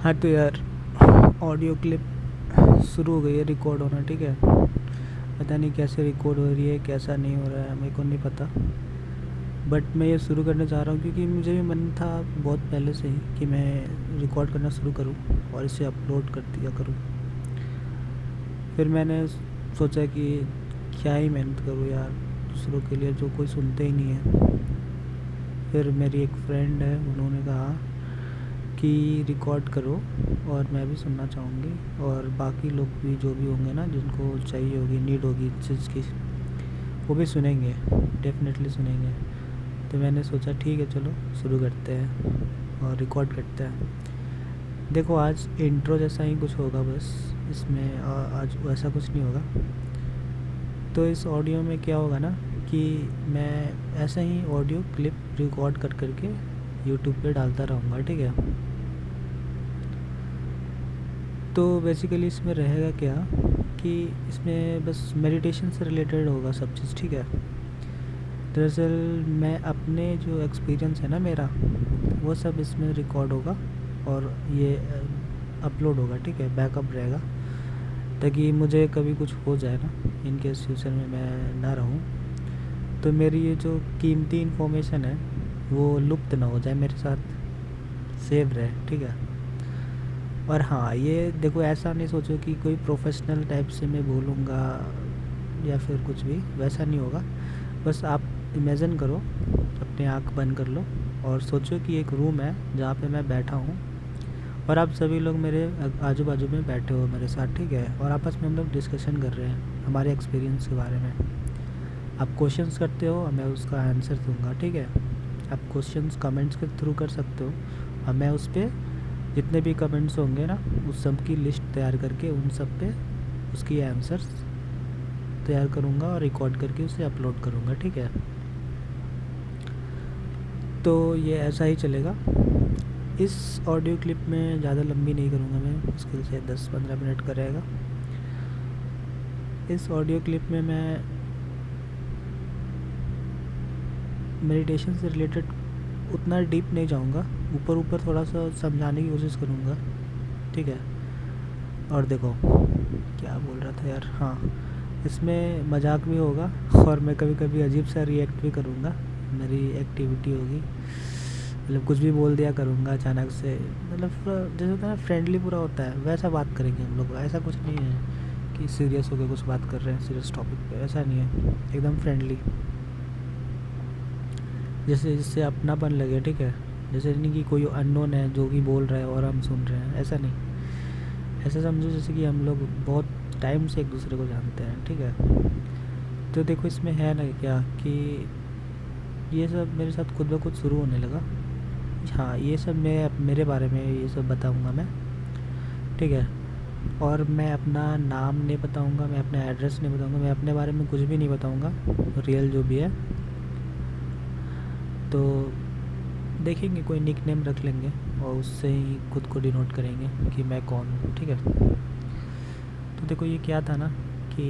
हाँ तो यार, ऑडियो क्लिप शुरू हो गई है रिकॉर्ड होना, ठीक है। पता नहीं कैसे रिकॉर्ड हो रही है, कैसा नहीं हो रहा है, मेरे को नहीं पता। बट मैं ये शुरू करने चाह रहा हूँ क्योंकि मुझे भी मन था बहुत पहले से ही कि मैं रिकॉर्ड करना शुरू करूँ और इसे अपलोड कर दिया करूँ। फिर मैंने सोचा कि क्या ही मेहनत करूँ यार दूसरों के लिए, जो कोई सुनते ही नहीं है। फिर मेरी एक फ्रेंड है, उन्होंने कहा कि रिकॉर्ड करो और मैं भी सुनना चाहूँगी, और बाकी लोग भी जो भी होंगे ना, जिनको चाहिए होगी, नीड होगी इस चीज़ की, वो भी सुनेंगे, डेफिनेटली सुनेंगे। तो मैंने सोचा ठीक है चलो शुरू करते हैं और रिकॉर्ड करते हैं। देखो आज इंट्रो जैसा ही कुछ होगा बस, इसमें आज वैसा कुछ नहीं होगा। तो इस ऑडियो में क्या होगा ना कि मैं ऐसे ही ऑडियो क्लिप रिकॉर्ड कर करके यूट्यूब पे डालता रहूँगा, ठीक है। तो बेसिकली इसमें रहेगा क्या कि इसमें बस मेडिटेशन से रिलेटेड होगा सब चीज़, ठीक है। दरअसल मैं अपने जो एक्सपीरियंस है ना मेरा, वो सब इसमें रिकॉर्ड होगा और ये अपलोड होगा, ठीक है, बैकअप रहेगा, ताकि मुझे कभी कुछ हो जाए ना, इन केस फ्यूचर में मैं ना रहूँ, तो मेरी ये जो कीमती इन्फॉर्मेशन है वो लुप्त ना हो जाए, मेरे साथ सेव रहे, ठीक है। और हाँ, ये देखो ऐसा नहीं सोचो कि कोई प्रोफेशनल टाइप से मैं बोलूँगा या फिर कुछ भी, वैसा नहीं होगा। बस आप इमेजिन करो, अपने आँख बंद कर लो और सोचो कि एक रूम है जहाँ पे मैं बैठा हूँ और आप सभी लोग मेरे आजू बाजू में बैठे हो मेरे साथ, ठीक है। और आपस में हम लोग डिस्कशन कर रहे हैं हमारे एक्सपीरियंस के बारे में। आप क्वेश्चंस करते हो और मैं उसका आंसर दूंगा, ठीक है। आप क्वेश्चंस कमेंट्स के थ्रू कर सकते हो और मैं उस पर जितने भी कमेंट्स होंगे ना, उस सब की लिस्ट तैयार करके उन सब पे उसकी आंसर्स तैयार करूँगा और रिकॉर्ड करके उसे अपलोड करूँगा, ठीक है। तो ये ऐसा ही चलेगा। इस ऑडियो क्लिप में ज़्यादा लंबी नहीं करूँगा मैं, मुश्किल से 10-15 मिनट का रहेगा। इस ऑडियो क्लिप में मैं मेडिटेशन से रिलेटेड उतना डीप नहीं जाऊँगा, ऊपर ऊपर थोड़ा सा समझाने की कोशिश करूँगा, ठीक है। और देखो क्या बोल रहा था यार, हाँ, इसमें मजाक भी होगा और मैं कभी कभी अजीब सा रिएक्ट भी करूँगा, मेरी एक्टिविटी होगी, मतलब कुछ भी बोल दिया करूँगा अचानक से, मतलब जैसे होता है ना फ्रेंडली पूरा होता है, वैसा बात करेंगे हम लोग। ऐसा कुछ नहीं है कि सीरियस होकर कुछ बात कर रहे हैं सीरियस टॉपिक पे, ऐसा नहीं है, एकदम फ्रेंडली, जैसे जिससे अपनापन लगे, ठीक है। जैसे नहीं कि कोई अननोन है जो कि बोल रहा है और हम सुन रहे हैं, ऐसा नहीं। ऐसा समझो जैसे कि हम लोग बहुत टाइम से एक दूसरे को जानते हैं, ठीक है। तो देखो इसमें है ना क्या कि ये सब मेरे साथ खुद ब खुद शुरू होने लगा। हाँ, ये सब मैं मेरे बारे में ये सब बताऊंगा मैं, ठीक है। और मैं अपना नाम नहीं बताऊंगा, मैं अपना एड्रेस नहीं बताऊंगा, मैं अपने बारे में कुछ भी नहीं बताऊंगा, रियल जो भी है। तो देखेंगे कोई निक नेम रख लेंगे और उससे ही खुद को डिनोट करेंगे कि मैं कौन हूँ, ठीक है। तो देखो ये क्या था ना कि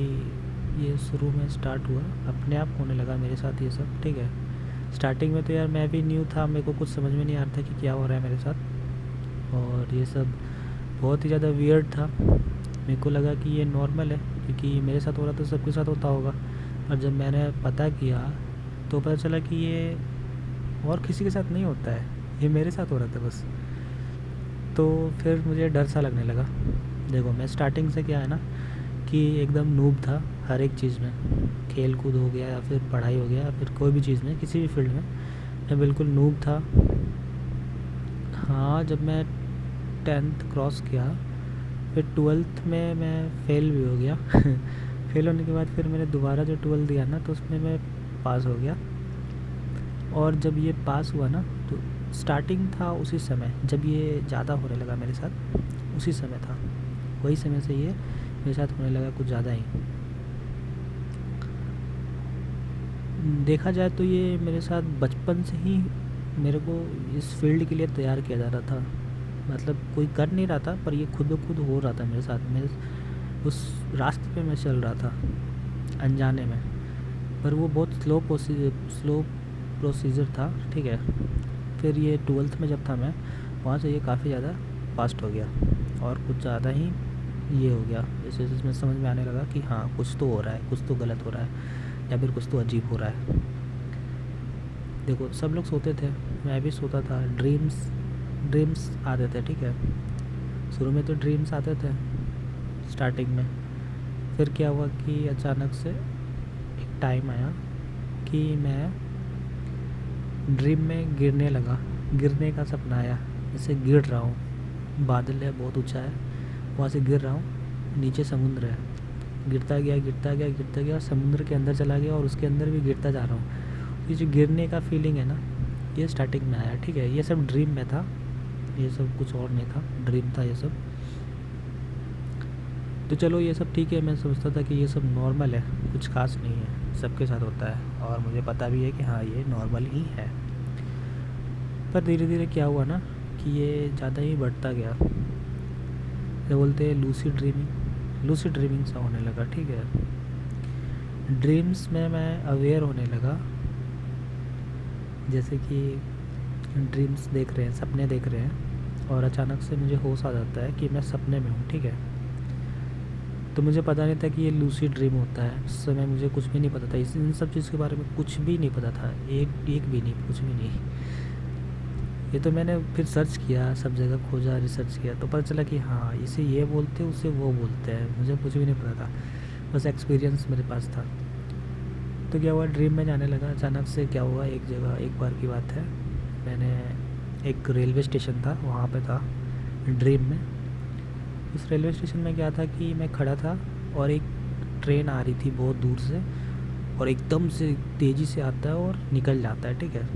ये शुरू में स्टार्ट हुआ, अपने आप होने लगा मेरे साथ ये सब, ठीक है। स्टार्टिंग में तो यार मैं भी न्यू था, मेरे को कुछ समझ में नहीं आ रहा था कि क्या हो रहा है मेरे साथ, और ये सब बहुत ही ज़्यादा वियर्ड था। मेरे को लगा कि ये नॉर्मल है क्योंकि मेरे साथ हो रहा तो सबके साथ होता होगा, और जब मैंने पता किया तो पता चला कि ये और किसी के साथ नहीं होता है, ये मेरे साथ हो रहा था बस। तो फिर मुझे डर सा लगने लगा। देखो मैं स्टार्टिंग से क्या है ना कि एकदम नूब था हर एक चीज़ में, खेल कूद हो गया या फिर पढ़ाई हो गया या फिर कोई भी चीज़ में, किसी भी फील्ड में मैं बिल्कुल नूब था। हाँ, जब मैं 10th क्रॉस किया, फिर 12th में मैं फ़ेल भी हो गया फेल होने के बाद फिर मैंने दोबारा जो 12th दिया ना, तो उसमें मैं पास हो गया। और जब ये पास हुआ ना, तो स्टार्टिंग था उसी समय जब ये ज़्यादा होने लगा मेरे साथ, उसी समय था, वही समय से ये मेरे साथ होने लगा कुछ ज़्यादा ही। देखा जाए तो ये मेरे साथ बचपन से ही मेरे को इस फील्ड के लिए तैयार किया जा रहा था, मतलब कोई कर नहीं रहा था पर ये खुद ब खुद हो रहा था मेरे साथ। मेरे उस रास्ते पे मैं चल रहा था अनजाने में, पर वो बहुत स्लो प्रोसीजर था, ठीक है। फिर ये 12th में जब था मैं, वहाँ से ये काफ़ी ज़्यादा फास्ट हो गया और कुछ ज़्यादा ही ये हो गया। जैसे इसमें समझ में आने लगा कि हाँ कुछ तो हो रहा है, कुछ तो गलत हो रहा है या फिर कुछ तो अजीब हो रहा है। देखो सब लोग सोते थे, मैं भी सोता था। ड्रीम्स आते थे, ठीक है। शुरू में तो ड्रीम्स आते थे स्टार्टिंग में। फिर क्या हुआ कि अचानक से एक टाइम आया कि मैं ड्रीम में गिरने लगा, गिरने का सपना आया। जैसे गिर रहा हूँ, बादल है बहुत ऊंचा है, वहाँ से गिर रहा हूँ, नीचे समुद्र है, गिरता गया गिरता गया गिरता गया, समुद्र के अंदर चला गया और उसके अंदर भी गिरता जा रहा हूँ। ये जो गिरने का फीलिंग है ना, ये स्टार्टिंग में आया, ठीक है। ये सब ड्रीम में था, ये सब कुछ और नहीं था, ड्रीम था ये सब। तो चलो ये सब ठीक है, मैं समझता था कि ये सब नॉर्मल है, कुछ खास नहीं है, सबके साथ होता है और मुझे पता भी है कि हाँ ये नॉर्मल ही है। पर धीरे धीरे क्या हुआ ना कि ये ज़्यादा ही बढ़ता गया। ये बोलते हैं लूसिड ड्रीमिंग सा होने लगा, ठीक है। ड्रीम्स में मैं अवेयर होने लगा, जैसे कि ड्रीम्स देख रहे हैं, सपने देख रहे हैं और अचानक से मुझे होश आ जाता है कि मैं सपने में हूँ, ठीक है। तो मुझे पता नहीं था कि ये लूसिड ड्रीम होता है। उस समय मुझे कुछ भी नहीं पता था, इन सब चीज़ के बारे में कुछ भी नहीं पता था, एक भी नहीं, कुछ भी नहीं। ये तो मैंने फिर सर्च किया, सब जगह खोजा, रिसर्च किया, तो पता चला कि हाँ इसे ये बोलते हैं, उसे वो बोलते हैं। मुझे कुछ भी नहीं पता था, बस एक्सपीरियंस मेरे पास था। तो क्या हुआ, ड्रीम में जाने लगा। अचानक से क्या हुआ, एक जगह एक बार की बात है, मैंने एक रेलवे स्टेशन था वहाँ पे था ड्रीम में। उस रेलवे स्टेशन में क्या था कि मैं खड़ा था और एक ट्रेन आ रही थी बहुत दूर से और एकदम से तेज़ी से आता है और निकल जाता है, ठीक है।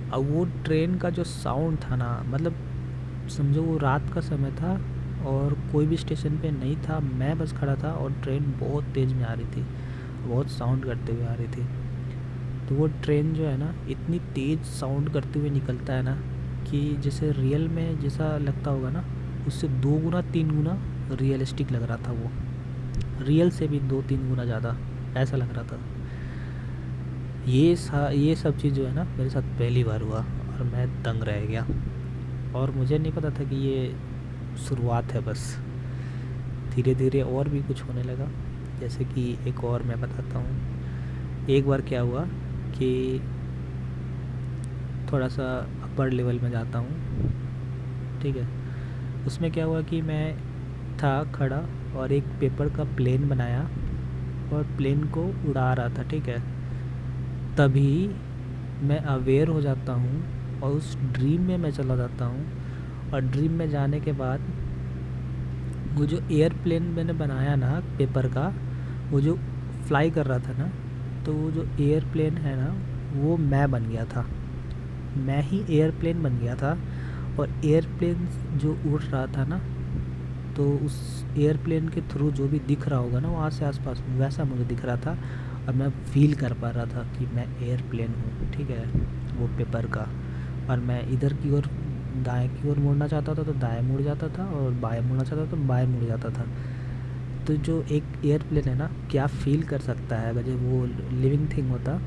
अब वो ट्रेन का जो साउंड था ना, मतलब समझो वो रात का समय था और कोई भी स्टेशन पे नहीं था, मैं बस खड़ा था और ट्रेन बहुत तेज़ में आ रही थी, बहुत साउंड करते हुए आ रही थी। तो वो ट्रेन जो है ना, इतनी तेज़ साउंड करते हुए निकलता है ना कि जैसे रियल में जैसा लगता होगा ना, उससे 2 गुना 3 गुना रियलिस्टिक लग रहा था वो, रियल से भी 2-3 गुना ज़्यादा ऐसा लग रहा था। ये सब चीज़ जो है ना मेरे साथ पहली बार हुआ और मैं दंग रह गया। और मुझे नहीं पता था कि ये शुरुआत है, बस धीरे धीरे और भी कुछ होने लगा। जैसे कि एक और मैं बताता हूँ। एक बार क्या हुआ कि थोड़ा सा अपर लेवल में जाता हूँ, ठीक है। उसमें क्या हुआ कि मैं था खड़ा और एक पेपर का प्लेन बनाया और प्लेन को उड़ा रहा था, ठीक है। तभी मैं अवेयर हो जाता हूँ और उस ड्रीम में मैं चला जाता हूँ। और ड्रीम में जाने के बाद वो जो एयरप्लेन मैंने बनाया ना पेपर का, वो जो फ्लाई कर रहा था ना, तो वो जो एयरप्लेन है ना वो मैं बन गया था, मैं ही एयरप्लेन बन गया था। और एयरप्लेन जो उड़ रहा था ना, तो उस एयरप्लेन के थ्रू जो भी दिख रहा होगा ना वहाँ से आसपास, वैसा मुझे दिख रहा था और मैं फील कर पा रहा था कि मैं एयरप्लेन हूँ, ठीक है, वो पेपर का। और मैं इधर की ओर दाएं की ओर मुड़ना चाहता था तो दाएं मुड़ जाता था और बाएं मुड़ना चाहता था तो बाएं मुड़ जाता था। तो जो एक एयरप्लेन है ना, क्या फ़ील कर सकता है, अगर जब वो लिविंग थिंग होता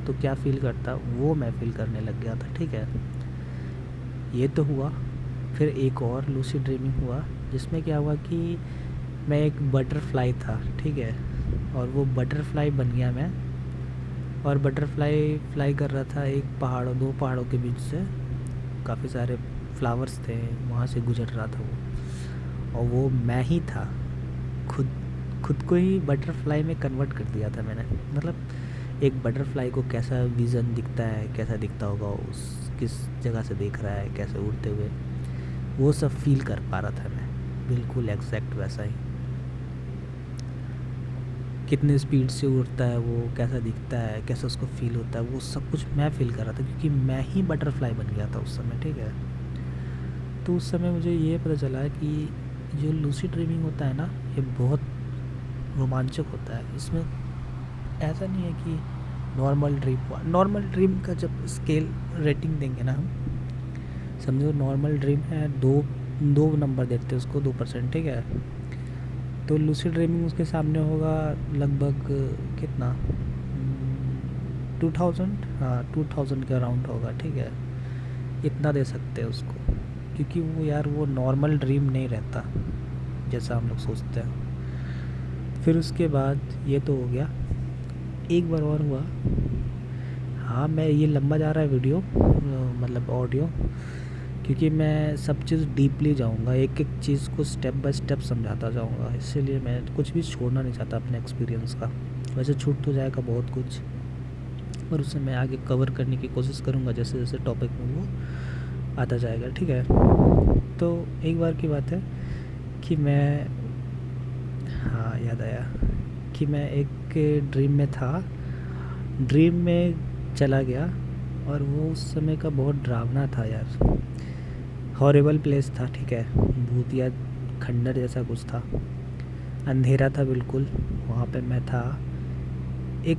तो क्या फ़ील करता, वो मैं फ़ील करने लग गया था, ठीक है। ये तो हुआ। फिर एक और लूसिड ड्रीमिंग हुआ जिसमें क्या हुआ कि मैं एक बटरफ्लाई था, ठीक है, और वो बटरफ्लाई बन गया मैं। और बटरफ्लाई फ्लाई कर रहा था एक पहाड़ों 2 पहाड़ों के बीच से, काफ़ी सारे फ्लावर्स थे, वहाँ से गुजर रहा था वो, और वो मैं ही था। खुद को ही बटरफ्लाई में कन्वर्ट कर दिया था मैंने। मतलब एक बटरफ्लाई को कैसा विज़न दिखता है, कैसा दिखता होगा, उस किस जगह से देख रहा है, कैसे उड़ते हुए, वो सब फील कर पा रहा था मैं, बिल्कुल एग्जैक्ट वैसा ही। कितने स्पीड से उड़ता है वो, कैसा दिखता है, कैसा उसको फील होता है, वो सब कुछ मैं फील कर रहा था क्योंकि मैं ही बटरफ्लाई बन गया था उस समय, ठीक है। तो उस समय मुझे ये पता चला कि जो लूसिड ड्रीमिंग होता है ना, ये बहुत रोमांचक होता है। इसमें ऐसा नहीं है कि नॉर्मल ड्रीम हुआ। नॉर्मल ड्रीम का जब स्केल रेटिंग देंगे ना हम, समझो नॉर्मल ड्रीम है, दो नंबर देते हैं उसको, 2%, ठीक है। तो लूसिड ड्रीमिंग उसके सामने होगा लगभग कितना, 2000, हाँ 2000 के अराउंड होगा, ठीक है। इतना दे सकते हैं उसको, क्योंकि वो यार वो नॉर्मल ड्रीम नहीं रहता जैसा हम लोग सोचते हैं। फिर उसके बाद ये तो हो गया। एक बार और हुआ, हाँ मैं ये लंबा जा रहा है वीडियो मतलब ऑडियो, क्योंकि मैं सब चीज़ डीपली जाऊँगा, एक एक चीज़ को स्टेप बाय स्टेप समझाता जाऊँगा, इसीलिए मैं कुछ भी छोड़ना नहीं चाहता अपने एक्सपीरियंस का। वैसे छूट तो जाएगा बहुत कुछ, पर उसे मैं आगे कवर करने की कोशिश करूँगा जैसे जैसे टॉपिक में वो आता जाएगा, ठीक है। तो एक बार की बात है कि मैं, हाँ याद आया कि मैं एक ड्रीम में था, ड्रीम में चला गया, और वो उस समय का बहुत डरावना था यार, हॉरिबल प्लेस था, ठीक है। भूतिया खंडर जैसा कुछ था, अंधेरा था बिल्कुल। वहाँ पे मैं था, एक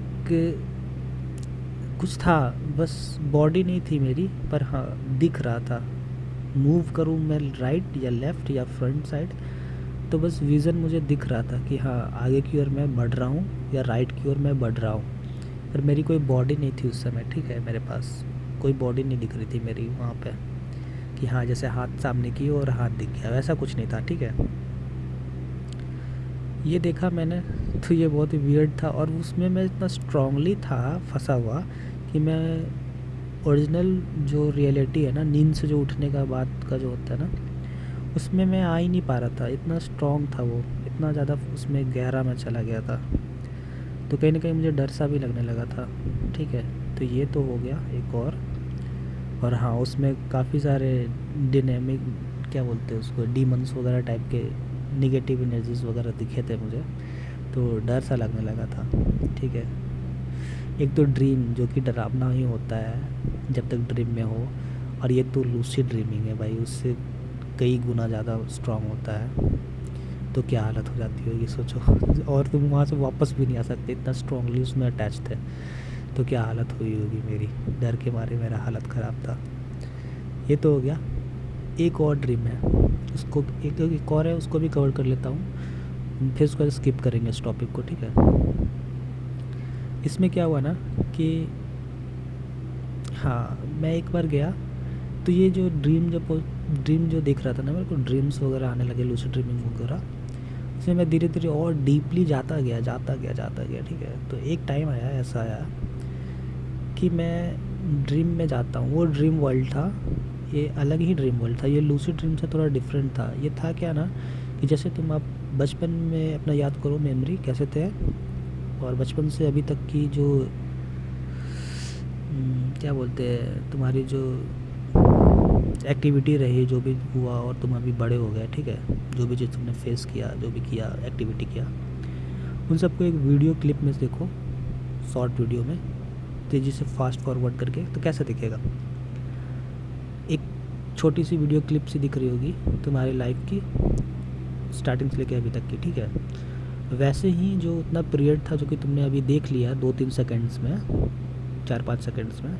कुछ था, बस बॉडी नहीं थी मेरी, पर हाँ दिख रहा था। मूव करूँ मैं राइट या लेफ़्ट या फ्रंट साइड, तो बस विज़न मुझे दिख रहा था कि हाँ आगे की ओर मैं बढ़ रहा हूँ या राइट की ओर मैं बढ़ रहा हूँ, पर मेरी कोई बॉडी नहीं थी उस समय, ठीक है। मेरे पास कोई बॉडी नहीं दिख रही थी मेरी वहाँ पे, कि हाँ जैसे हाथ सामने की और हाथ दिख गया, वैसा कुछ नहीं था, ठीक है। ये देखा मैंने, तो ये बहुत ही वियर्ड था, और उसमें मैं इतना स्ट्रांगली था फंसा हुआ कि मैं ओरिजिनल जो रियलिटी है ना, नींद से जो उठने का बाद का जो होता है ना, उसमें मैं आ ही नहीं पा रहा था। इतना स्ट्रॉन्ग था वो, इतना ज़्यादा उसमें गहरा मैं चला गया था, तो कहीं ना कहीं मुझे डर सा भी लगने लगा था, ठीक है। तो ये तो हो गया एक और हाँ उसमें काफ़ी सारे डिनेमिक, क्या बोलते हैं उसको, डीमंस वगैरह टाइप के निगेटिव एनर्जीज वगैरह दिखे थे मुझे, तो डर सा लगने लगा था, ठीक है। एक तो ड्रीम जो कि डरावना ही होता है जब तक ड्रीम में हो, और ये तो लूसिड ड्रीमिंग है भाई, उससे कई गुना ज़्यादा स्ट्रांग होता है, तो क्या हालत हो जाती होगी सोचो। और तुम वहाँ से वापस भी नहीं आ सकते, इतना स्ट्रांगली उसमें अटैच थे, तो क्या हालत हुई होगी मेरी, डर के मारे मेरा हालत ख़राब था। ये तो हो गया। एक और ड्रीम है, उसको एक और है, उसको भी कवर कर लेता हूँ, फिर उसको स्किप करेंगे इस टॉपिक को, ठीक है। इसमें क्या हुआ ना कि हाँ मैं एक बार गया, तो ये जो ड्रीम जो देख रहा था ना मेरे को, ड्रीम्स वगैरह आने लगे, लूसिड ड्रीमिंग वगैरह, इसमें मैं धीरे धीरे और डीपली जाता गया, ठीक है। तो एक टाइम आया, ऐसा आया कि मैं ड्रीम में जाता हूँ, वो ड्रीम वर्ल्ड था, ये अलग ही ड्रीम वर्ल्ड था, ये लूसिड ड्रीम से थोड़ा डिफरेंट था। ये था क्या ना कि जैसे तुम आप बचपन में अपना याद करो मेमोरी कैसे थे, और बचपन से अभी तक की जो क्या बोलते हैं तुम्हारी जो एक्टिविटी रही, जो भी हुआ, और तुम अभी बड़े हो गए, ठीक है, जो भी चीज़ तुमने फेस किया, जो भी किया, एक्टिविटी किया, उन सबको एक वीडियो क्लिप में देखो, शॉर्ट वीडियो में तेज़ी से फास्ट फॉरवर्ड करके, तो कैसा दिखेगा। एक छोटी सी वीडियो क्लिप सी दिख रही होगी तुम्हारी लाइफ की, स्टार्टिंग से लेकर अभी तक की, ठीक है। वैसे ही जो उतना पीरियड था जो कि तुमने अभी देख लिया 2-3 सेकेंड्स में, 4-5 सेकेंड्स में,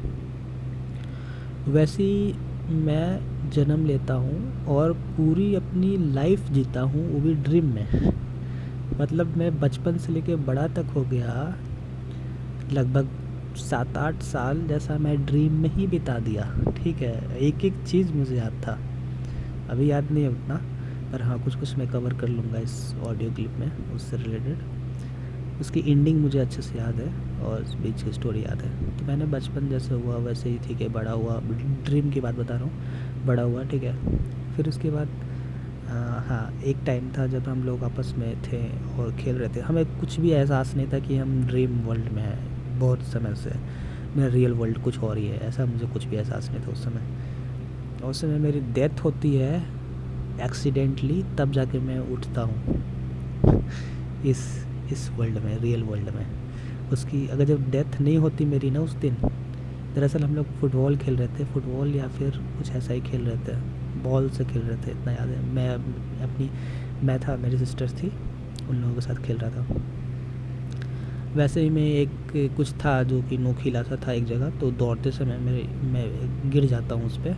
वैसे ही मैं जन्म लेता हूँ और पूरी अपनी लाइफ जीता हूँ, वो भी ड्रीम में। मतलब मैं बचपन से लेके बड़ा तक हो गया, लगभग 7-8 साल जैसा मैं ड्रीम में ही बिता दिया, ठीक है। एक एक चीज़ मुझे याद था, अभी याद नहीं है उतना, पर हाँ कुछ कुछ मैं कवर कर लूँगा इस ऑडियो क्लिप में, उससे रिलेटेड। उसकी एंडिंग मुझे अच्छे से याद है और बीच की स्टोरी याद है। तो मैंने बचपन जैसे हुआ वैसे ही, ठीक है, बड़ा हुआ, ड्रीम की बात बता रहा हूँ, बड़ा हुआ, ठीक है। फिर उसके बाद हाँ एक टाइम था जब हम लोग आपस में थे और खेल रहे थे, हमें कुछ भी एहसास नहीं था कि हम ड्रीम वर्ल्ड में हैं। बहुत समय से मेरा रियल वर्ल्ड कुछ और ही है, ऐसा मुझे कुछ भी एहसास नहीं था उस समय। और उस समय मेरी डेथ होती है एक्सीडेंटली, तब जाके मैं उठता हूँ इस वर्ल्ड में, रियल वर्ल्ड में। उसकी अगर जब डेथ नहीं होती मेरी ना उस दिन, दरअसल हम लोग फुटबॉल खेल रहे थे, फुटबॉल या फिर कुछ ऐसा ही खेल रहे थे, बॉल से खेल रहे थे, इतना याद है। मैं था, मेरी सिस्टर थी, उन लोगों के साथ खेल रहा था। वैसे ही मैं एक कुछ था जो कि नोकीला सा था एक जगह, तो दौड़ते समय मैं गिर जाता हूँ उस पर,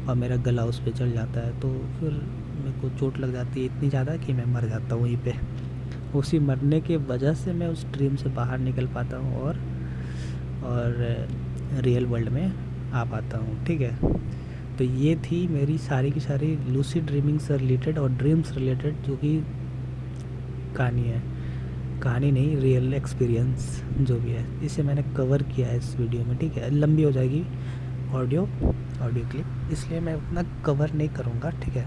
और मेरा गला उस पर चढ़ जाता है, तो फिर मेरे को चोट लग जाती है इतनी ज़्यादा कि मैं मर जाता हूँ वहीं पे। उसी मरने के वजह से मैं उस ड्रीम से बाहर निकल पाता हूँ और रियल वर्ल्ड में आ पाता हूँ, ठीक है। तो ये थी मेरी सारी की सारी लूसिड ड्रीमिंग से रिलेटेड और ड्रीम्स रिलेटेड जो कि कहानी है, कहानी नहीं, रियल एक्सपीरियंस जो भी है, इसे मैंने कवर किया है इस वीडियो में, ठीक है। लंबी हो जाएगी ऑडियो क्लिप, इसलिए मैं उतना कवर नहीं करूँगा, ठीक है।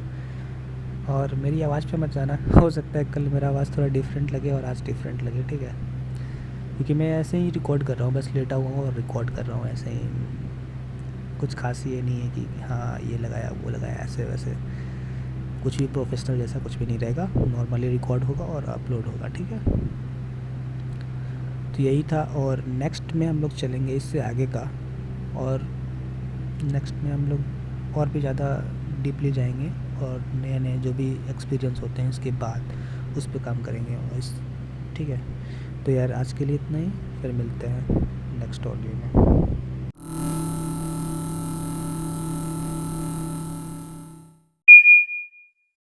और मेरी आवाज़ पे मत जाना, हो सकता है कल मेरा आवाज़ थोड़ा डिफरेंट लगे और आज डिफरेंट लगे, ठीक है। क्योंकि मैं ऐसे ही रिकॉर्ड कर रहा हूँ, बस लेटा हुआ हूँ और रिकॉर्ड कर रहा हूँ ऐसे ही, कुछ खास ये नहीं है कि हाँ ये लगाया वो लगाया, ऐसे वैसे कुछ भी प्रोफेशनल जैसा कुछ भी नहीं रहेगा, नॉर्मली रिकॉर्ड होगा और अपलोड होगा, ठीक है। तो यही था, और नेक्स्ट में हम लोग चलेंगे इससे आगे का, और नेक्स्ट में हम लोग और भी ज़्यादा डीपली जाएंगे और नए नए जो भी एक्सपीरियंस होते हैं इसके बाद उस पर काम करेंगे और ठीक है। तो यार आज के लिए इतना ही, फिर मिलते हैं नेक्स्ट ऑडियो में।